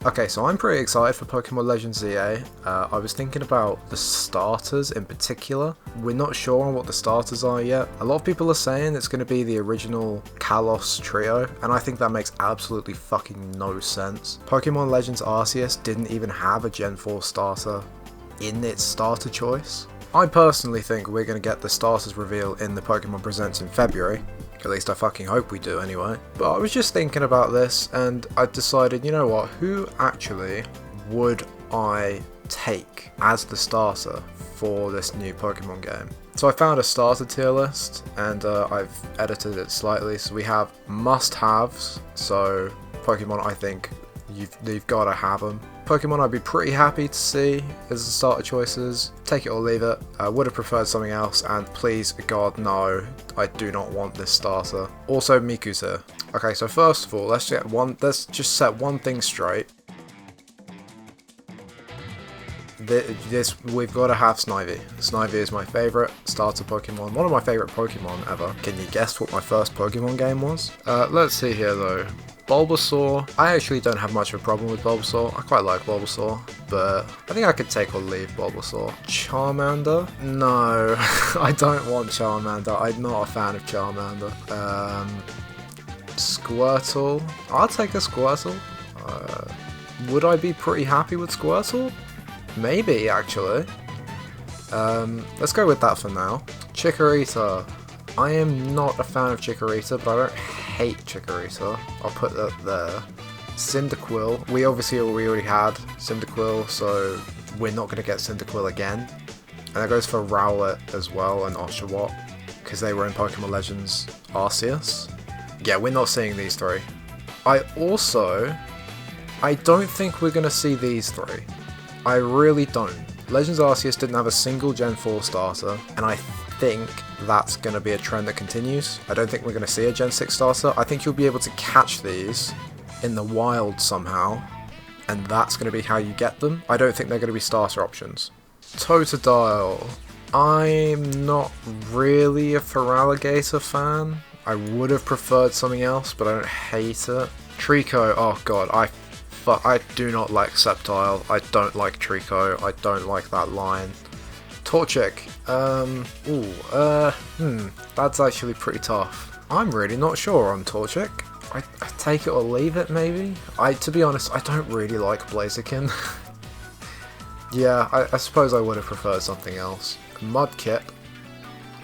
Okay, so I'm pretty excited for Pokemon Legends ZA. I was thinking about the starters in particular. We're not sure on what the starters are yet. A lot of people are saying it's going to be the original Kalos trio, and I think that makes absolutely fucking no sense. Pokemon Legends Arceus didn't even have a Gen 4 starter in its starter choice. I personally think we're going to get the starters reveal in the Pokemon Presents in February. At least I fucking hope we do anyway. But I was just thinking about this and I decided, you know what, who actually would I take as the starter for this new Pokemon game? So I found a starter tier list and I've edited it slightly. So we have must-haves, so Pokemon I think you've got to have them. Pokemon I'd be pretty happy to see as the starter choices, take it or leave it. I would have preferred something else, and please God no, I do not want this starter. Also Miku's here. Okay, so first of all, let's just set one thing straight. We've got to have Snivy. Snivy is my favourite starter Pokemon, one of my favourite Pokemon ever. Can you guess what my first Pokemon game was? Let's see here though. Bulbasaur. I actually don't have much of a problem with Bulbasaur. I quite like Bulbasaur, but I think I could take or leave Bulbasaur. Charmander? No, I don't want Charmander. I'm not a fan of Charmander. Squirtle. I'll take a Squirtle. Would I be pretty happy with Squirtle? Maybe, actually. Let's go with that for now. Chikorita. I am not a fan of Chikorita, but I don't hate Chikorita. I'll put that there. Cyndaquil. We already had Cyndaquil, so we're not going to get Cyndaquil again. And that goes for Rowlet as well and Oshawott, because they were in Pokemon Legends Arceus. Yeah, we're not seeing these three. I don't think we're going to see these three. I really don't. Legends Arceus didn't have a single Gen 4 starter, and I think that's going to be a trend that continues. I don't think we're going to see a Gen 6 starter. I think you'll be able to catch these in the wild somehow, and that's going to be how you get them. I don't think they're going to be starter options. Totodile. I'm not really a Feraligatr fan. I would have preferred something else, but I don't hate it. Trico. Oh god, I do not like Sceptile. I don't like Trico. I don't like that line. Torchic. That's actually pretty tough. I'm really not sure on Torchic. I take it or leave it, maybe? To be honest, I don't really like Blaziken. Yeah, I suppose I would have preferred something else. Mudkip.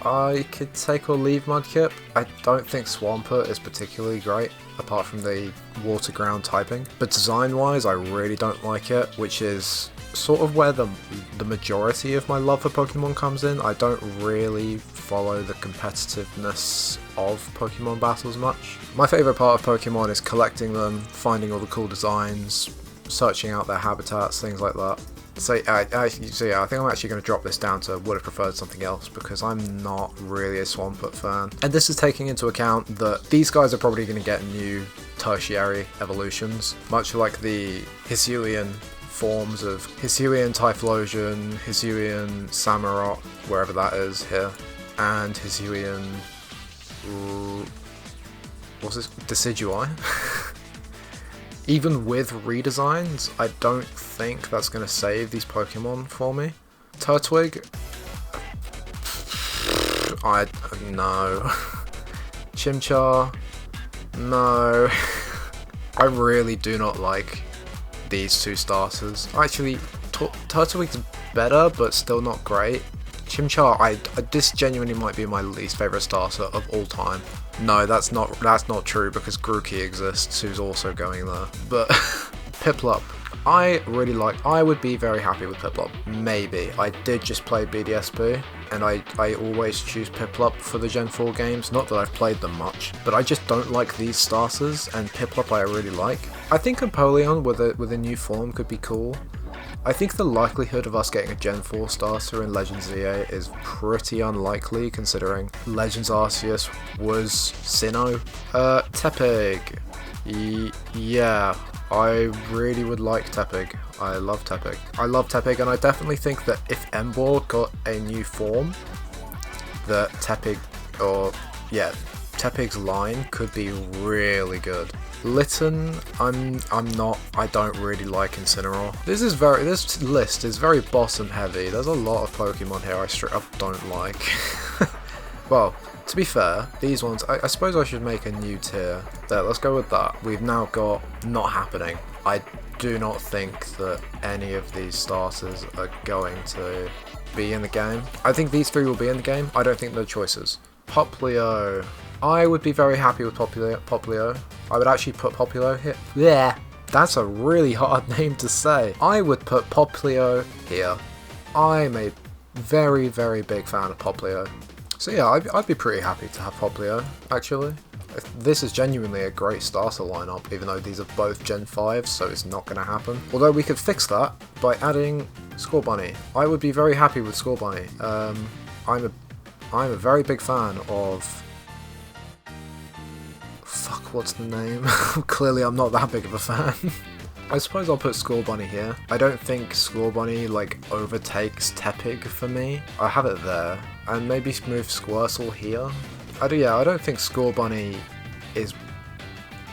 I could take or leave Mudkip. I don't think Swampert is particularly great, apart from the water ground typing. But design-wise, I really don't like it, which is sort of where the majority of my love for Pokemon comes in. I don't really follow the competitiveness of Pokemon battles much. My favourite part of Pokemon is collecting them, finding all the cool designs, searching out their habitats, things like that. So yeah, I think I'm actually going to drop this down to would have preferred something else, because I'm not really a Swampert fan. And this is taking into account that these guys are probably going to get new tertiary evolutions, much like the Hisuian forms of Hisuian Typhlosion, Hisuian Samurott, wherever that is here, and Hisuian... what's this? Decidueye? Even with redesigns, I don't think that's going to save these Pokemon for me. Turtwig? No. Chimchar? No. I really do not like these two starters. Actually, Turtwig's better, but still not great. Chimchar, this genuinely might be my least favourite starter of all time. No, that's not true, because Grookey exists, who's also going there. But Piplup, I would be very happy with Piplup. Maybe. I did just play BDSP, and I always choose Piplup for the Gen 4 games. Not that I've played them much, but I just don't like these starters, and Piplup I really like. I think Empoleon with a new form could be cool. I think the likelihood of us getting a Gen 4 starter in Legends ZA is pretty unlikely, considering Legends Arceus was Sinnoh. Tepig. Yeah, I really would like Tepig. I love Tepig, and I definitely think that if Emboar got a new form, that Tepig's line could be really good. Litten, I don't really like Incineroar. This list is very bottom heavy. There's a lot of Pokemon here I straight up don't like. Well, to be fair, these ones, I suppose I should make a new tier. There, let's go with that. We've now got not happening. I do not think that any of these starters are going to be in the game. I think these three will be in the game. I don't think they're choices. Popplio. I would be very happy with Popplio. I would actually put Popplio here. Yeah, that's a really hard name to say. I would put Popplio here. I'm a very, very big fan of Popplio. So yeah, I'd be pretty happy to have Popplio, actually. This is genuinely a great starter lineup, even though these are both Gen 5, so it's not going to happen. Although we could fix that by adding Scorbunny. I would be very happy with Scorbunny. I'm a very big fan of... Fuck, what's the name? Clearly I'm not that big of a fan. I suppose I'll put Scorbunny here. I don't think Scorbunny, like, overtakes Tepig for me. I have it there. And maybe move Squirtle here. I don't think Scorbunny is...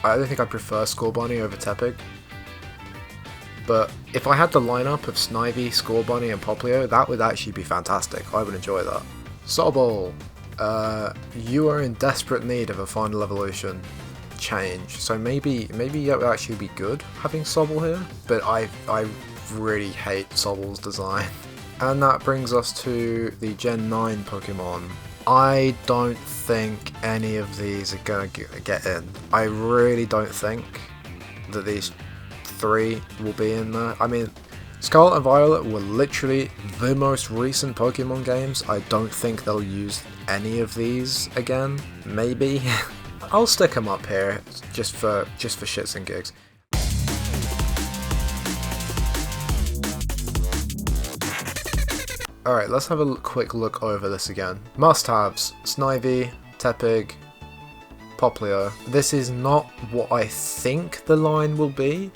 I don't think I prefer Scorbunny over Tepig. But if I had the lineup of Snivy, Scorbunny and Popplio, that would actually be fantastic. I would enjoy that. Sobble. You are in desperate need of a final evolution change, so maybe it would actually be good having Sobble here, but I really hate Sobble's design. And that brings us to the Gen 9 Pokemon. I don't think any of these are gonna get in. I really don't think that these three will be in there. I mean, Scarlet and Violet were literally the most recent Pokemon games. I don't think they'll use any of these again. Maybe. I'll stick them up here just for shits and gigs. Alright, let's have a quick look over this again. Must-haves: Snivy, Tepig, Popplio. This is not what I think the line will be,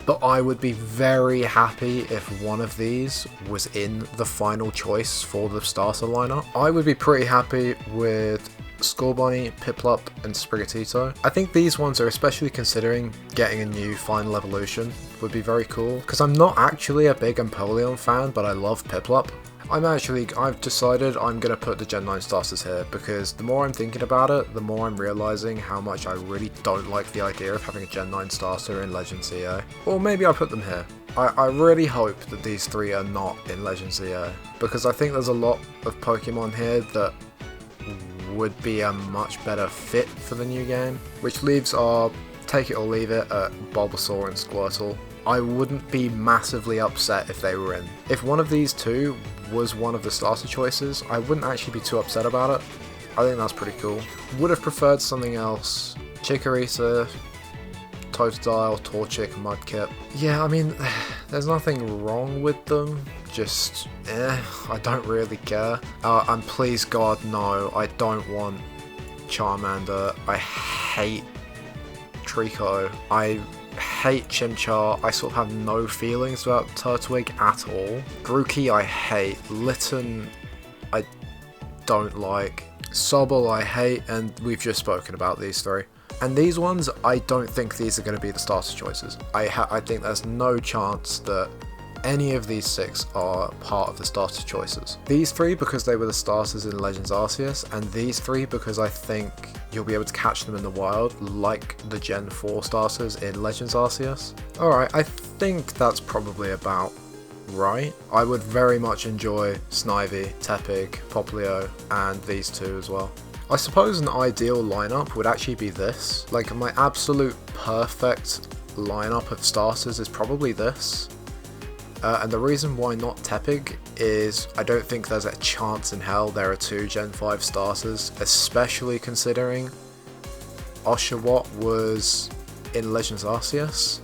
but I would be very happy if one of these was in the final choice for the starter lineup. I would be pretty happy with Scorbunny, Piplup, and Sprigatito. I think these ones are, especially considering getting a new final evolution, would be very cool. Because I'm not actually a big Empoleon fan, but I love Piplup. I've decided I'm going to put the Gen 9 starters here, because the more I'm thinking about it, the more I'm realising how much I really don't like the idea of having a Gen 9 starter in Legends EA. Or maybe I'll put them here. I really hope that these three are not in Legends EA, because I think there's a lot of Pokemon here that would be a much better fit for the new game, which leaves our take it or leave it at Bulbasaur and Squirtle. I wouldn't be massively upset if they were in. If one of these two was one of the starter choices, I wouldn't actually be too upset about it. I think that's pretty cool. Would have preferred something else. Chikorita, Totodile, Torchic, Mudkip. Yeah, I mean, there's nothing wrong with them. Just, I don't really care. And please God, no, I don't want Charmander. I hate Trico. I hate Chimchar. I sort of have no feelings about Turtwig at all. Grookey I hate. Litten I don't like. Sobble I hate, and we've just spoken about these three. And these ones, I don't think these are going to be the starter choices. I think there's no chance that any of these six are part of the starter choices. These three because they were the starters in Legends Arceus, and these three because I think you'll be able to catch them in the wild like the Gen 4 starters in Legends Arceus. Alright, I think that's probably about right. I would very much enjoy Snivy, Tepig, Popplio, and these two as well. I suppose an ideal lineup would actually be this. Like, my absolute perfect lineup of starters is probably this. And the reason why not Tepig is I don't think there's a chance in hell there are two Gen 5 starters, especially considering Oshawott was in Legends Arceus.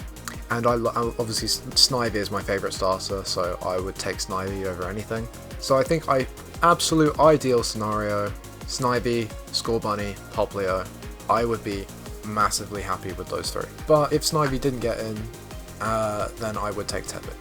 And obviously Snivy is my favourite starter, so I would take Snivy over anything. So I think absolute ideal scenario, Snivy, Scorbunny, Popplio, I would be massively happy with those three. But if Snivy didn't get in, then I would take Tepig.